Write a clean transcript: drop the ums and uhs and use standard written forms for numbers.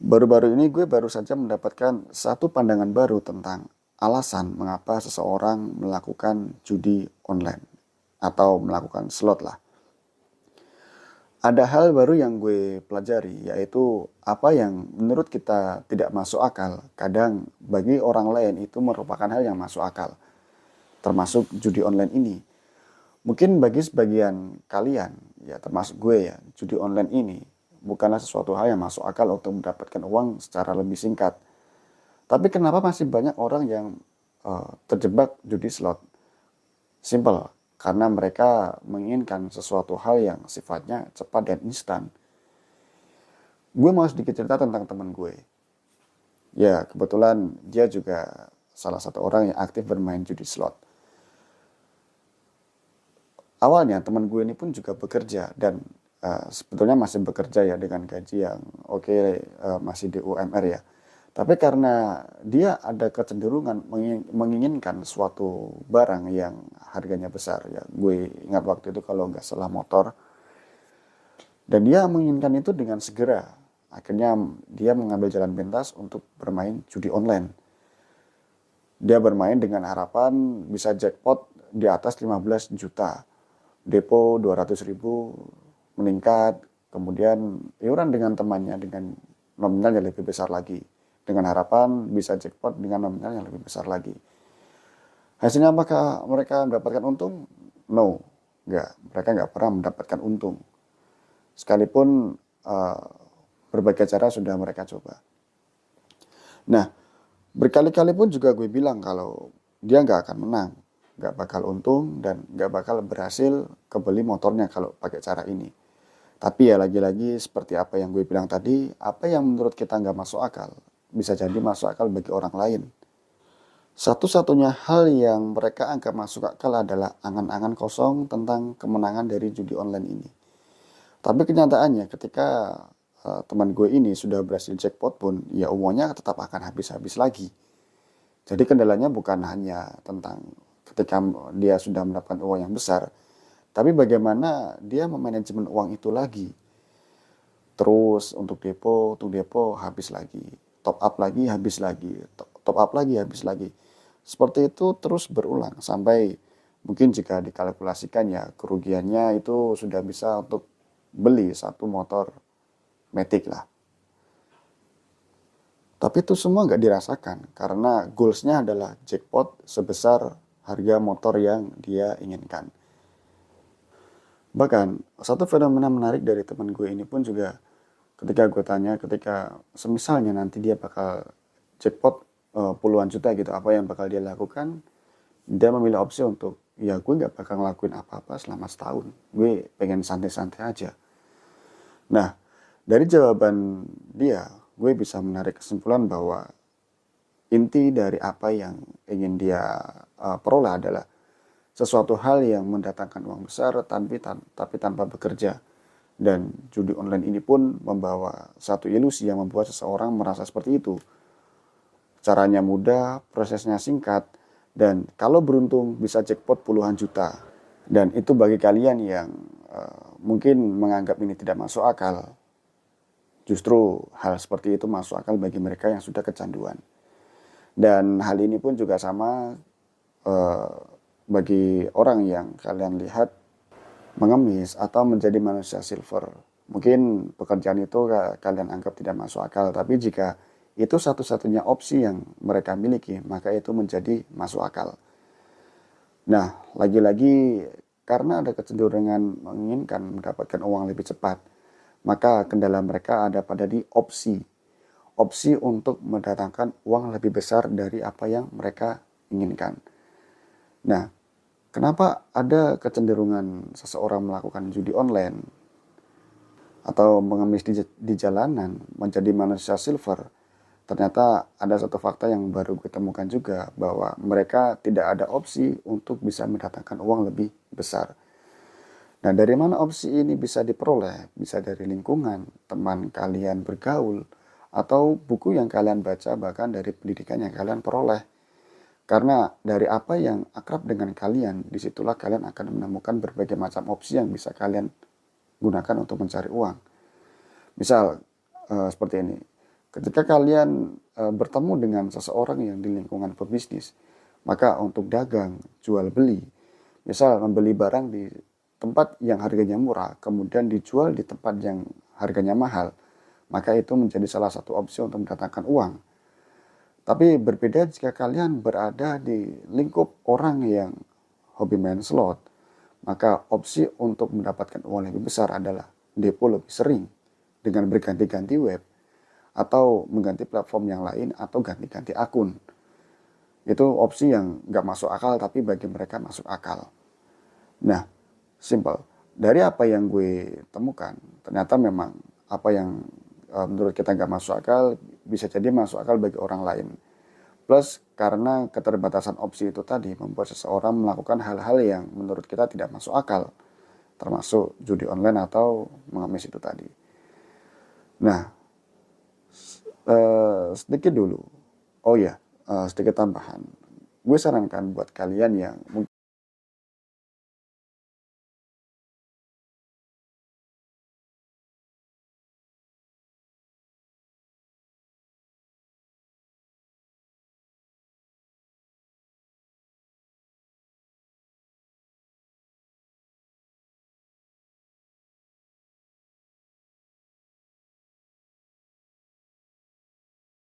Baru-baru ini gue baru saja mendapatkan satu pandangan baru tentang alasan mengapa seseorang melakukan judi online atau melakukan slot lah. Ada hal baru yang gue pelajari, yaitu apa yang menurut kita tidak masuk akal, kadang bagi orang lain itu merupakan hal yang masuk akal, termasuk judi online ini. Mungkin bagi sebagian kalian, ya termasuk gue ya, judi online ini bukanlah sesuatu hal yang masuk akal untuk mendapatkan uang secara lebih singkat. Tapi kenapa masih banyak orang yang terjebak judi slot? Simple, karena mereka menginginkan sesuatu hal yang sifatnya cepat dan instan. Gue mau sedikit cerita tentang teman gue. Ya, kebetulan dia juga salah satu orang yang aktif bermain judi slot. Awalnya teman gue ini pun juga bekerja dan sebetulnya masih bekerja ya dengan gaji yang oke, masih di UMR ya. Tapi karena dia ada kecenderungan menginginkan suatu barang yang harganya besar ya. Gue ingat waktu itu kalau nggak salah motor. Dan dia menginginkan itu dengan segera. Akhirnya dia mengambil jalan pintas untuk bermain judi online. Dia bermain dengan harapan bisa jackpot di atas 15 juta. Depo 200.000 meningkat. Kemudian iuran dengan temannya dengan nominal yang lebih besar lagi. Dengan harapan bisa jackpot dengan nominal yang lebih besar lagi. Hasilnya apakah mereka mendapatkan untung? No, enggak. Mereka nggak pernah mendapatkan untung. Sekalipun berbagai cara sudah mereka coba. Nah, berkali-kali pun juga gue bilang kalau dia nggak akan menang, nggak bakal untung, dan nggak bakal berhasil kebeli motornya kalau pakai cara ini. Tapi ya lagi-lagi seperti apa yang gue bilang tadi, apa yang menurut kita nggak masuk akal, bisa jadi masuk akal bagi orang lain. Satu-satunya hal yang mereka anggap masuk akal adalah angan-angan kosong tentang kemenangan dari judi online ini. Tapi kenyataannya ketika teman gue ini sudah berhasil jackpot pun, ya uangnya tetap akan habis-habis lagi. Jadi kendalanya bukan hanya tentang ketika dia sudah mendapatkan uang yang besar, tapi bagaimana dia memanajemen uang itu lagi. Terus untuk depo habis lagi, top up lagi habis lagi, top up lagi habis lagi. Seperti itu terus berulang sampai mungkin jika dikalkulasikan ya kerugiannya itu sudah bisa untuk beli satu motor Matic lah. Tapi itu semua nggak dirasakan karena goalsnya adalah jackpot sebesar harga motor yang dia inginkan. Bahkan satu fenomena menarik dari teman gue ini pun juga ketika gue tanya, ketika semisalnya nanti dia bakal jackpot puluhan juta gitu, apa yang bakal dia lakukan? Dia memilih opsi untuk, ya gue nggak bakal ngelakuin apa-apa selama setahun. Gue pengen santai-santai aja. Nah, dari jawaban dia, gue bisa menarik kesimpulan bahwa inti dari apa yang ingin dia peroleh adalah sesuatu hal yang mendatangkan uang besar tapi tanpa bekerja. Dan judi online ini pun membawa satu ilusi yang membuat seseorang merasa seperti itu. Caranya mudah, prosesnya singkat, dan kalau beruntung bisa jackpot puluhan juta. Dan itu bagi kalian yang mungkin menganggap ini tidak masuk akal. Justru hal seperti itu masuk akal bagi mereka yang sudah kecanduan. Dan hal ini pun juga sama bagi orang yang kalian lihat mengemis atau menjadi manusia silver. Mungkin pekerjaan itu kalian anggap tidak masuk akal, tapi jika itu satu-satunya opsi yang mereka miliki, maka itu menjadi masuk akal. Nah, lagi-lagi karena ada kecenderungan menginginkan mendapatkan uang lebih cepat, maka kendala mereka ada pada di opsi. Opsi untuk mendatangkan uang lebih besar dari apa yang mereka inginkan. Nah, kenapa ada kecenderungan seseorang melakukan judi online atau mengemis di jalanan menjadi manusia silver? Ternyata ada satu fakta yang baru gue temukan juga, bahwa mereka tidak ada opsi untuk bisa mendatangkan uang lebih besar. Nah, dari mana opsi ini bisa diperoleh? Bisa dari lingkungan, teman kalian bergaul, atau buku yang kalian baca, bahkan dari pendidikan yang kalian peroleh. Karena dari apa yang akrab dengan kalian, disitulah kalian akan menemukan berbagai macam opsi yang bisa kalian gunakan untuk mencari uang. Misal, seperti ini. Ketika kalian bertemu dengan seseorang yang di lingkungan pebisnis, maka untuk dagang, jual beli, misal membeli barang di tempat yang harganya murah, kemudian dijual di tempat yang harganya mahal, maka itu menjadi salah satu opsi untuk mendatangkan uang. Tapi berbeda jika kalian berada di lingkup orang yang hobi main slot, maka opsi untuk mendapatkan uang lebih besar adalah depo lebih sering dengan berganti-ganti web atau mengganti platform yang lain atau ganti-ganti akun. Itu opsi yang nggak masuk akal tapi bagi mereka masuk akal. Nah, simple. Dari apa yang gue temukan, ternyata memang apa yang menurut kita nggak masuk akal bisa jadi masuk akal bagi orang lain. Plus karena keterbatasan opsi itu tadi membuat seseorang melakukan hal-hal yang menurut kita tidak masuk akal, termasuk judi online atau mengemis itu tadi. Nah, sedikit dulu. Oh ya, sedikit tambahan. Gue sarankan buat kalian yang